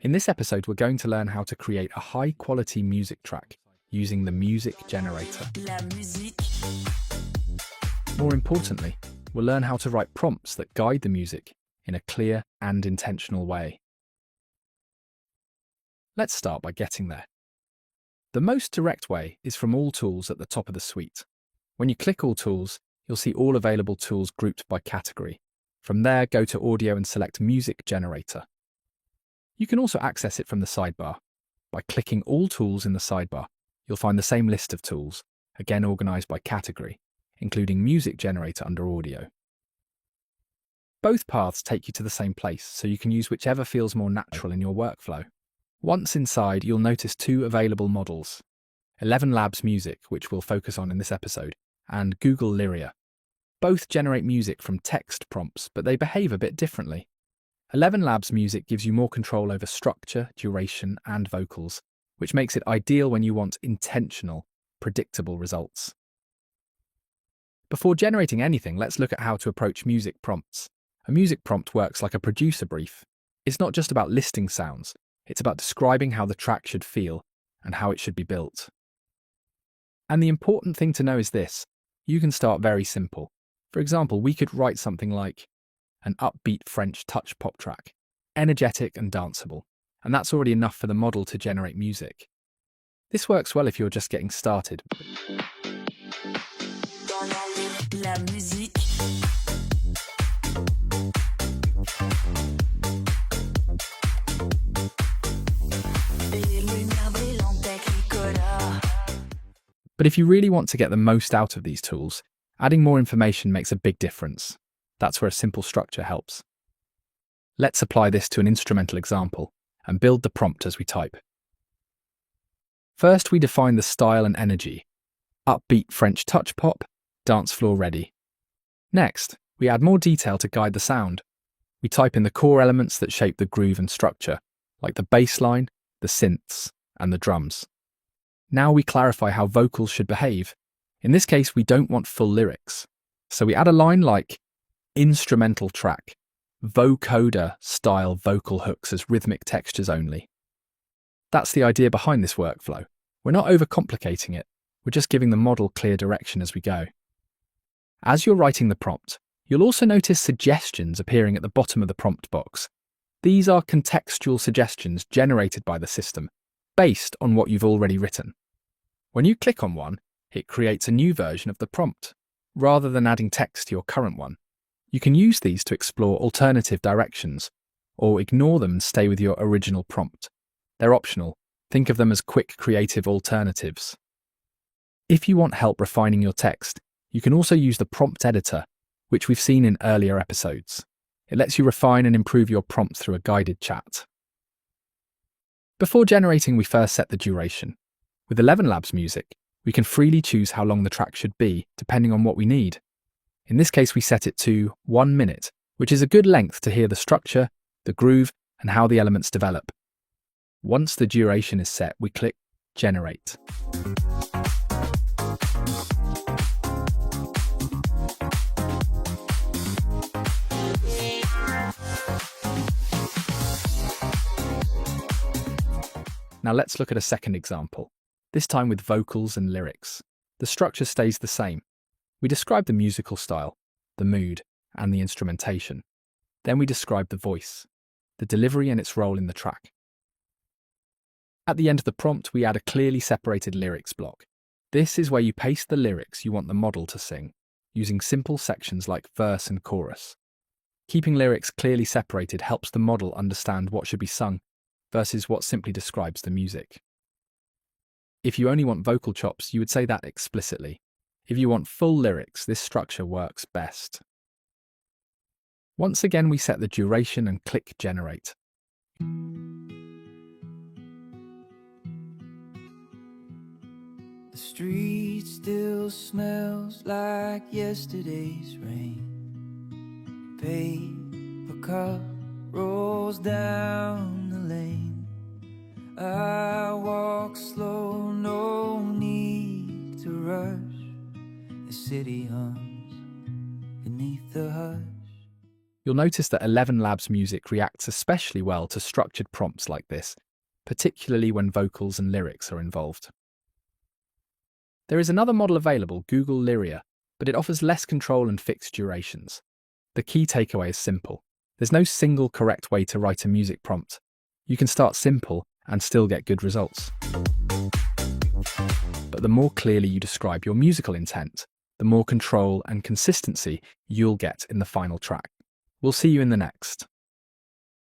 In this episode, we're going to learn how to create a high-quality music track using the music generator. La musique. More importantly, we'll learn how to write prompts that guide the music in a clear and intentional way. Let's start by getting there. The most direct way is from All Tools at the top of the suite. When you click All Tools, you'll see all available tools grouped by category. From there, go to Audio and select Music Generator. You can also access it from the sidebar. By clicking All Tools in the sidebar, you'll find the same list of tools, again organized by category, including Music Generator under Audio. Both paths take you to the same place, so you can use whichever feels more natural in your workflow. Once inside, you'll notice two available models: 11 Labs Music, which we'll focus on in this episode, and Google Lyria. Both generate music from text prompts, but they behave a bit differently. 11 Labs Music gives you more control over structure, duration, and vocals, which makes it ideal when you want intentional, predictable results. Before generating anything, let's look at how to approach music prompts. A music prompt works like a producer brief. It's not just about listing sounds, it's about describing how the track should feel and how it should be built. And the important thing to know is this: you can start very simple. For example, we could write something like an upbeat French touch pop track, energetic and danceable, and that's already enough for the model to generate music. This works well if you're just getting started. La musique. Les lumières brillantes technicolor. But if you really want to get the most out of these tools, adding more information makes a big difference. That's where a simple structure helps. Let's apply this to an instrumental example and build the prompt as we type. First, we define the style and energy: upbeat French touch pop, dance floor ready. Next, we add more detail to guide the sound. We type in the core elements that shape the groove and structure, like the bass line, the synths, and the drums. Now we clarify how vocals should behave. In this case, we don't want full lyrics, so we add a line like instrumental track, vocoder style vocal hooks as rhythmic textures only. That's the idea behind this workflow. We're not overcomplicating it, we're just giving the model clear direction as we go. As you're writing the prompt, you'll also notice suggestions appearing at the bottom of the prompt box. These are contextual suggestions generated by the system, based on what you've already written. When you click on one, it creates a new version of the prompt, rather than adding text to your current one. You can use these to explore alternative directions, or ignore them and stay with your original prompt. They're optional. Think of them as quick creative alternatives. If you want help refining your text, you can also use the prompt editor, which we've seen in earlier episodes. It lets you refine and improve your prompt through a guided chat. Before generating, we first set the duration. With 11 Labs Music, we can freely choose how long the track should be, depending on what we need. In this case, we set it to 1 minute, which is a good length to hear the structure, the groove, and how the elements develop. Once the duration is set, we click Generate. Now let's look at a second example, this time with vocals and lyrics. The structure stays the same. We describe the musical style, the mood, and the instrumentation. Then we describe the voice, the delivery and its role in the track. At the end of the prompt, we add a clearly separated lyrics block. This is where you paste the lyrics you want the model to sing, using simple sections like verse and chorus. Keeping lyrics clearly separated helps the model understand what should be sung, versus what simply describes the music. If you only want vocal chops, you would say that explicitly. If you want full lyrics, this structure works best. Once again, we set the duration and click Generate. The street still smells like yesterday's rain. Paper cup rolls down the lane. I walk slow, no need to rush. The city hums beneath the hush. You'll notice that 11 Labs music reacts especially well to structured prompts like this, particularly when vocals and lyrics are involved. There is another model available, Google Lyria, but it offers less control and fixed durations. The key takeaway is simple. There's no single correct way to write a music prompt. You can start simple and still get good results. But the more clearly you describe your musical intent, the more control and consistency you'll get in the final track. We'll see you in the next.